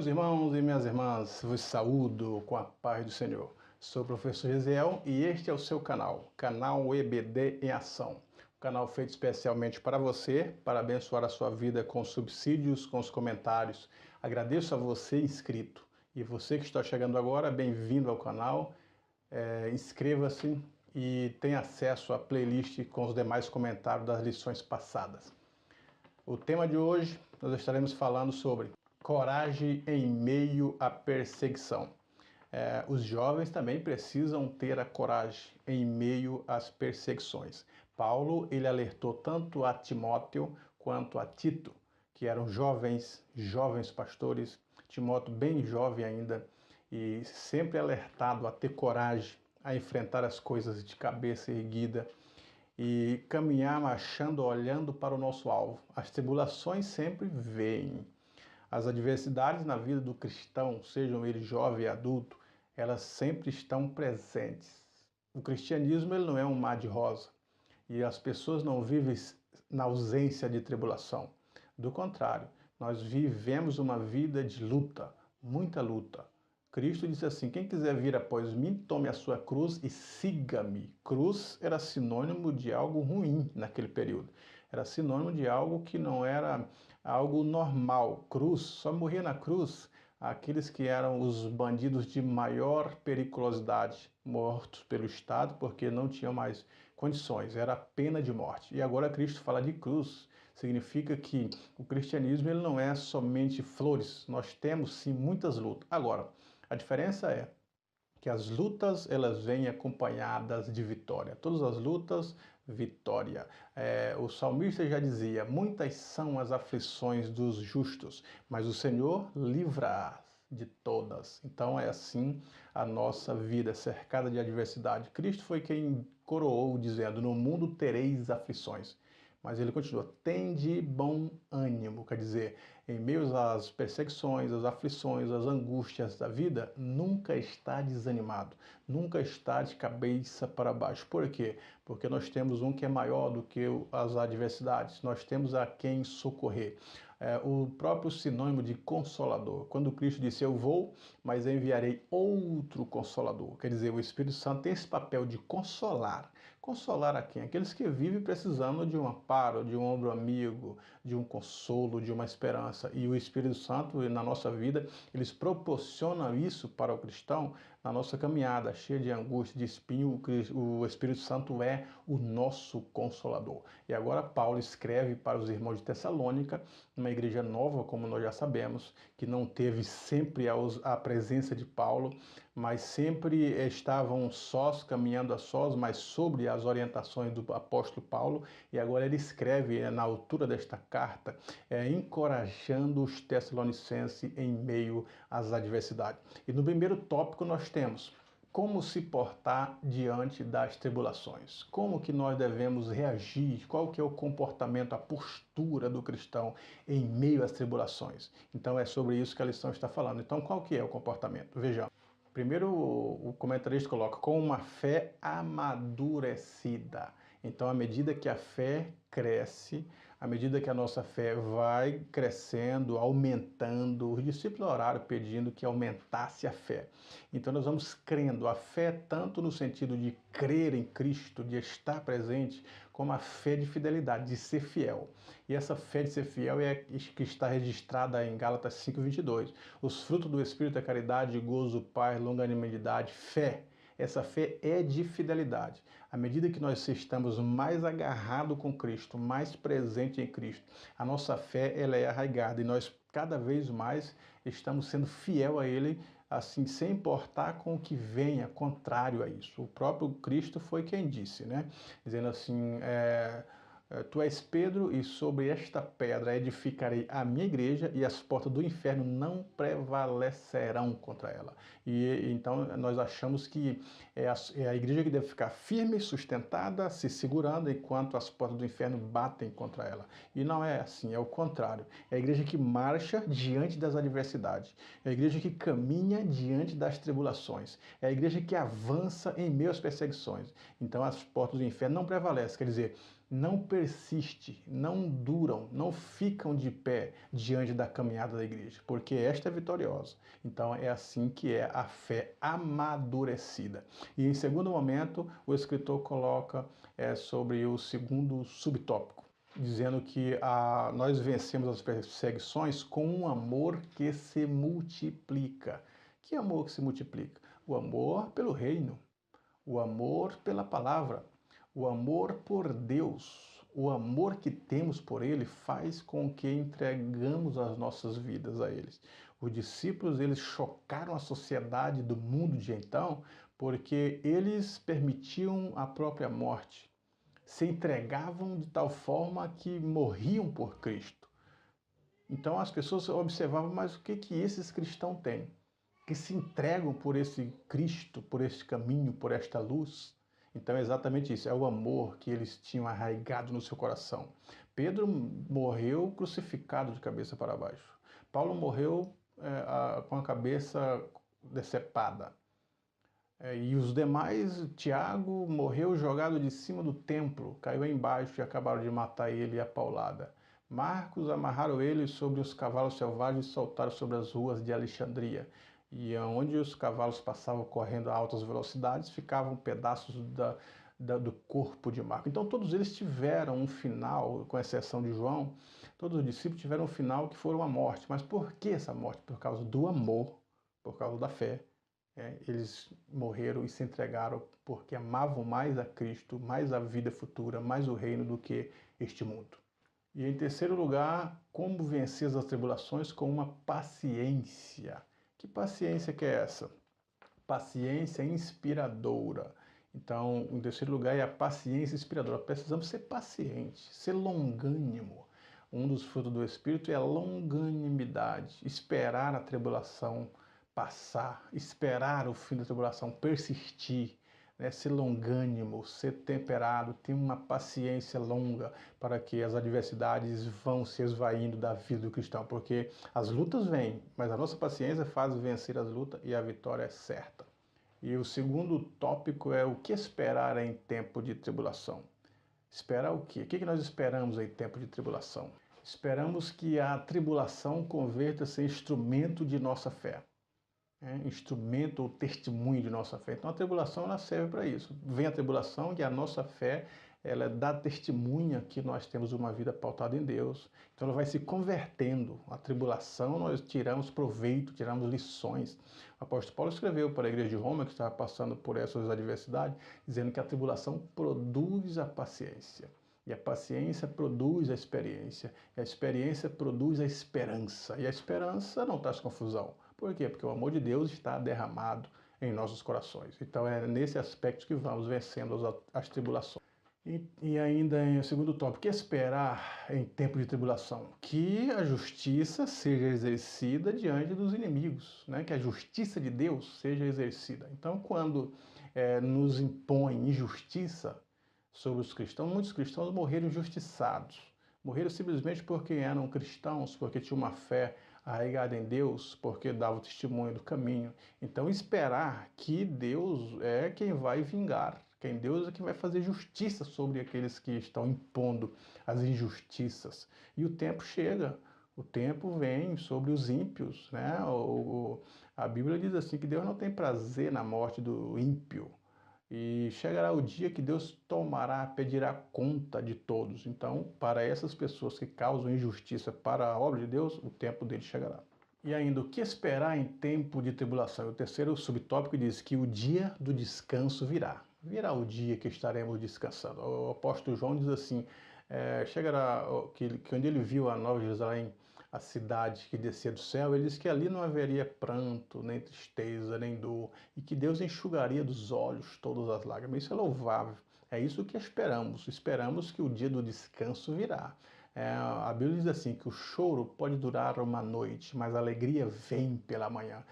Meus irmãos e minhas irmãs, vos saúdo com a paz do Senhor. Sou o professor Gesiel e este é o seu canal EBD em Ação. Um canal feito especialmente para você, para abençoar a sua vida com subsídios, com os comentários. Agradeço a você inscrito. E você que está chegando agora, bem-vindo ao canal. Inscreva-se e tenha acesso à playlist com os demais comentários das lições passadas. O tema de hoje, nós estaremos falando sobre coragem em meio à perseguição. Os jovens também precisam ter a coragem em meio às perseguições. Paulo, ele alertou tanto a Timóteo quanto a Tito, que eram jovens pastores, Timóteo bem jovem ainda, e sempre alertado a ter coragem, a enfrentar as coisas de cabeça erguida, e caminhar marchando, olhando para o nosso alvo. As tribulações sempre vêm. As adversidades na vida do cristão, sejam eles jovem e adulto, elas sempre estão presentes. O cristianismo ele não é um mar de rosa e as pessoas não vivem na ausência de tribulação. Do contrário, nós vivemos uma vida de luta, muita luta. Cristo disse assim: quem quiser vir após mim, tome a sua cruz e siga-me. Cruz era sinônimo de algo ruim naquele período. Era sinônimo de algo que não era algo normal. Cruz, só morria na cruz aqueles que eram os bandidos de maior periculosidade, mortos pelo Estado, porque não tinham mais condições, era a pena de morte. E agora Cristo fala de cruz, significa que o cristianismo ele não é somente flores, nós temos sim muitas lutas. Agora, a diferença é que as lutas elas vêm acompanhadas de vitória. Todas as lutas, vitória. O salmista já dizia: muitas são as aflições dos justos, mas o Senhor livra de todas. Então é assim a nossa vida, cercada de adversidade. Cristo foi quem coroou dizendo: no mundo tereis aflições. Mas ele continua: tende bom ânimo, quer dizer, em meio às perseguições, às aflições, às angústias da vida, nunca está desanimado, nunca está de cabeça para baixo. Por quê? Porque nós temos um que é maior do que as adversidades, nós temos a quem socorrer. O próprio sinônimo de consolador. Quando Cristo disse: eu vou, mas enviarei outro consolador. Quer dizer, o Espírito Santo tem esse papel de consolar. Consolar a quem? Aqueles que vivem precisando de um amparo, de um ombro amigo, de um consolo, de uma esperança. E o Espírito Santo, na nossa vida, eles proporcionam isso para o cristão na nossa caminhada, cheia de angústia, de espinho. O Espírito Santo é o nosso consolador. E agora Paulo escreve para os irmãos de Tessalônica, uma igreja nova, como nós já sabemos, que não teve sempre a presença de Paulo, mas sempre estavam sós, caminhando a sós, mas sobre as orientações do apóstolo Paulo. E agora ele escreve na altura desta carta, encorajando os tessalonicenses em meio às adversidades. E no primeiro tópico nós temos: como se portar diante das tribulações? Como que nós devemos reagir? Qual que é o comportamento, a postura do cristão em meio às tribulações? Então é sobre isso que a lição está falando. Então qual que é o comportamento? Vejamos. Primeiro o comentarista coloca: com uma fé amadurecida. Então, à medida que a fé cresce, à medida que a nossa fé vai crescendo, aumentando, os discípulos oraram pedindo que aumentasse a fé. Então, nós vamos crendo. A fé tanto no sentido de crer em Cristo, de estar presente, como a fé de fidelidade, de ser fiel. E essa fé de ser fiel é que está registrada em Gálatas 5:22. Os frutos do Espírito é caridade, gozo, paz, longanimidade, fé. Essa fé é de fidelidade. À medida que nós estamos mais agarrados com Cristo, mais presente em Cristo, a nossa fé ela é arraigada e nós cada vez mais estamos sendo fiel a Ele, assim, sem importar com o que venha contrário a isso. O próprio Cristo foi quem disse, né? Dizendo assim: tu és Pedro, e sobre esta pedra edificarei a minha igreja, e as portas do inferno não prevalecerão contra ela. E então nós achamos que é a igreja que deve ficar firme, sustentada, se segurando, enquanto as portas do inferno batem contra ela. E não é assim, é o contrário. É a igreja que marcha diante das adversidades. É a igreja que caminha diante das tribulações. É a igreja que avança em meio às perseguições. Então as portas do inferno não prevalecem. Quer dizer, não persiste, não duram, não ficam de pé diante da caminhada da igreja, porque esta é vitoriosa. Então é assim que é a fé amadurecida. E em segundo momento, o escritor coloca sobre o segundo subtópico, dizendo que nós vencemos as perseguições com um amor que se multiplica. Que amor que se multiplica? O amor pelo reino, o amor pela palavra, o amor por Deus, o amor que temos por Ele faz com que entregamos as nossas vidas a eles. Os discípulos, eles chocaram a sociedade do mundo de então, porque eles permitiam a própria morte, se entregavam de tal forma que morriam por Cristo. Então as pessoas observavam, mas o que esses cristãos têm? Que se entregam por esse Cristo, por este caminho, por esta luz. Então é exatamente isso, é o amor que eles tinham arraigado no seu coração. Pedro morreu crucificado de cabeça para baixo. Paulo morreu com a cabeça decepada. E os demais, Tiago morreu jogado de cima do templo, caiu embaixo e acabaram de matar ele a paulada. Marcos amarraram ele sobre os cavalos selvagens e soltaram sobre as ruas de Alexandria. E onde os cavalos passavam correndo a altas velocidades, ficavam pedaços do corpo de Marcos. Então todos eles tiveram um final, com exceção de João, todos os discípulos tiveram um final que foram a morte. Mas por que essa morte? Por causa do amor, por causa da fé. Eles morreram e se entregaram porque amavam mais a Cristo, mais a vida futura, mais o reino do que este mundo. E em terceiro lugar, como vencer as tribulações com uma paciência. Que paciência que é essa? Paciência inspiradora. Então, em terceiro lugar, é a paciência inspiradora. Precisamos ser pacientes, ser longânimo. Um dos frutos do Espírito é a longanimidade, esperar a tribulação passar, esperar o fim da tribulação, persistir, né? Ser longânimo, ser temperado, ter uma paciência longa para que as adversidades vão se esvaindo da vida do cristão, porque as lutas vêm, mas a nossa paciência faz vencer as lutas e a vitória é certa. E o segundo tópico é o que esperar em tempo de tribulação. Esperar o quê? O que nós esperamos em tempo de tribulação? Esperamos que a tribulação converta-se em instrumento de nossa fé. Instrumento ou testemunho de nossa fé. Então a tribulação ela serve para isso. Vem a tribulação e a nossa fé ela dá testemunha que nós temos uma vida pautada em Deus. Então ela vai se convertendo. A tribulação nós tiramos proveito, tiramos lições. O apóstolo Paulo escreveu para a igreja de Roma, que estava passando por essas adversidades, dizendo que a tribulação produz a paciência. E a paciência produz a experiência. E a experiência produz a esperança. E a esperança não traz confusão. Por quê? Porque o amor de Deus está derramado em nossos corações. Então é nesse aspecto que vamos vencendo as tribulações. E ainda em segundo tópico, que esperar em tempo de tribulação? Que a justiça seja exercida diante dos inimigos, né? Que a justiça de Deus seja exercida. Então quando nos impõe injustiça sobre os cristãos, muitos cristãos morreram injustiçados. Morreram simplesmente porque eram cristãos, porque tinham uma fé arraigada em Deus, porque dava o testemunho do caminho. Então esperar que Deus é quem vai vingar, quem Deus é quem vai fazer justiça sobre aqueles que estão impondo as injustiças. E o tempo chega, o tempo vem sobre os ímpios, né? A Bíblia diz assim que Deus não tem prazer na morte do ímpio. E chegará o dia que Deus pedirá conta de todos. Então, para essas pessoas que causam injustiça para a obra de Deus, o tempo dele chegará. E ainda, o que esperar em tempo de tribulação? O terceiro subtópico diz que o dia do descanso virá. Virá o dia que estaremos descansando. O apóstolo João diz assim, chegará que quando ele viu a Nova Jerusalém, a cidade que descia do céu, ele disse que ali não haveria pranto, nem tristeza, nem dor, e que Deus enxugaria dos olhos todas as lágrimas. Isso é louvável, é isso que esperamos. Esperamos que o dia do descanso virá. A Bíblia diz assim, que o choro pode durar uma noite, mas a alegria vem pela manhã.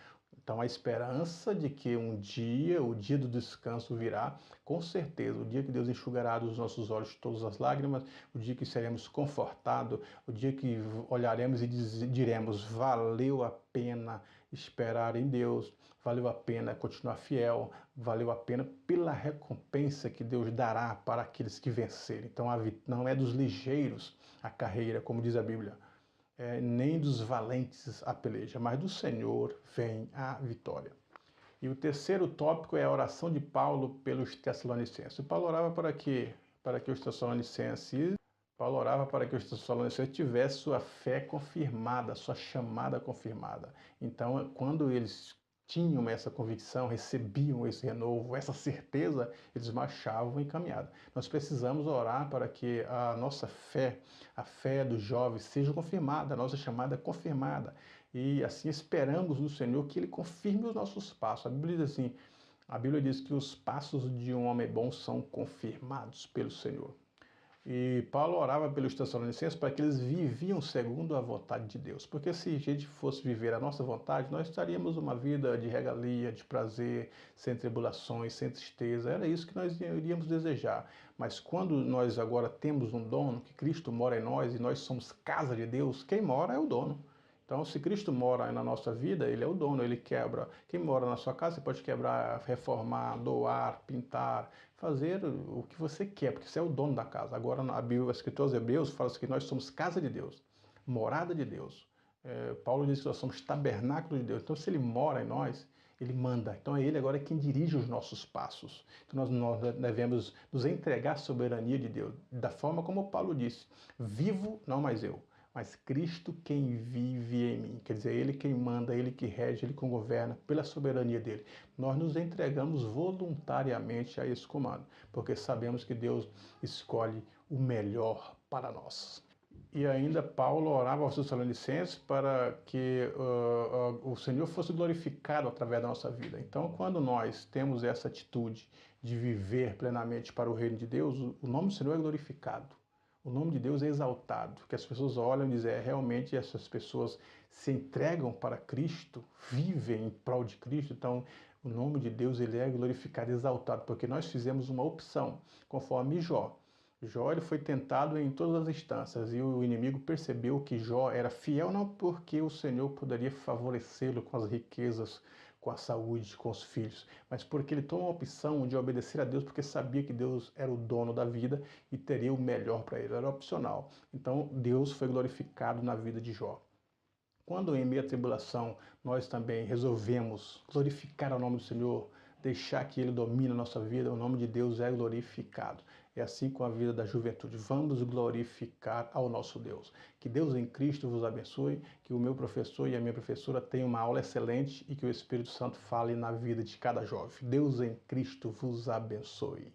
Então a esperança de que um dia, o dia do descanso virá, com certeza, o dia que Deus enxugará dos nossos olhos todas as lágrimas, o dia que seremos confortados, o dia que olharemos e diremos, valeu a pena esperar em Deus, valeu a pena continuar fiel, valeu a pena pela recompensa que Deus dará para aqueles que vencerem. Então não é dos ligeiros a carreira, como diz a Bíblia, nem dos valentes a peleja, mas do Senhor vem a vitória. E o terceiro tópico é a oração de Paulo pelos Tessalonicenses. Paulo orava para que os Tessalonicenses tivessem sua fé confirmada, sua chamada confirmada. Então, quando eles tinham essa convicção, recebiam esse renovo, essa certeza, eles marchavam em caminhada. Nós precisamos orar para que a nossa fé, a fé dos jovens, seja confirmada, a nossa chamada confirmada. E assim esperamos no Senhor que Ele confirme os nossos passos. A Bíblia diz que os passos de um homem bom são confirmados pelo Senhor. E Paulo orava pelos Tessalonicenses para que eles viviam segundo a vontade de Deus. Porque se a gente fosse viver a nossa vontade, nós estaríamos uma vida de regalia, de prazer, sem tribulações, sem tristeza. Era isso que nós iríamos desejar. Mas quando nós agora temos um dono, que Cristo mora em nós e nós somos casa de Deus, quem mora é o dono. Então, se Cristo mora na nossa vida, Ele é o dono, Ele quebra. Quem mora na sua casa, você pode quebrar, reformar, doar, pintar, fazer o que você quer, porque você é o dono da casa. Agora, a Bíblia, a Escritura aos Hebreus, fala que nós somos casa de Deus, morada de Deus. Paulo diz que nós somos tabernáculo de Deus. Então, se Ele mora em nós, Ele manda. Então, é Ele agora quem dirige os nossos passos. Então, nós devemos nos entregar à soberania de Deus, da forma como Paulo disse, vivo, não mais eu, mas Cristo quem vive em mim. Quer dizer, Ele quem manda, Ele que rege, Ele que governa pela soberania dEle. Nós nos entregamos voluntariamente a esse comando, porque sabemos que Deus escolhe o melhor para nós. E ainda Paulo orava aos Tessalonicenses para que o Senhor fosse glorificado através da nossa vida. Então, quando nós temos essa atitude de viver plenamente para o reino de Deus, o nome do Senhor é glorificado. O nome de Deus é exaltado, que as pessoas olham e dizem, realmente essas pessoas se entregam para Cristo, vivem em prol de Cristo, então o nome de Deus ele é glorificado, exaltado, porque nós fizemos uma opção, conforme Jó. Jó ele foi tentado em todas as instâncias e o inimigo percebeu que Jó era fiel não porque o Senhor poderia favorecê-lo com as riquezas, com a saúde, com os filhos, mas porque ele tomou a opção de obedecer a Deus porque sabia que Deus era o dono da vida e teria o melhor para ele, era opcional. Então Deus foi glorificado na vida de Jó. Quando em meio à tribulação nós também resolvemos glorificar o nome do Senhor, deixar que Ele domine a nossa vida, o nome de Deus é glorificado. É assim com a vida da juventude. Vamos glorificar ao nosso Deus. Que Deus em Cristo vos abençoe, que o meu professor e a minha professora tenham uma aula excelente e que o Espírito Santo fale na vida de cada jovem. Deus em Cristo vos abençoe.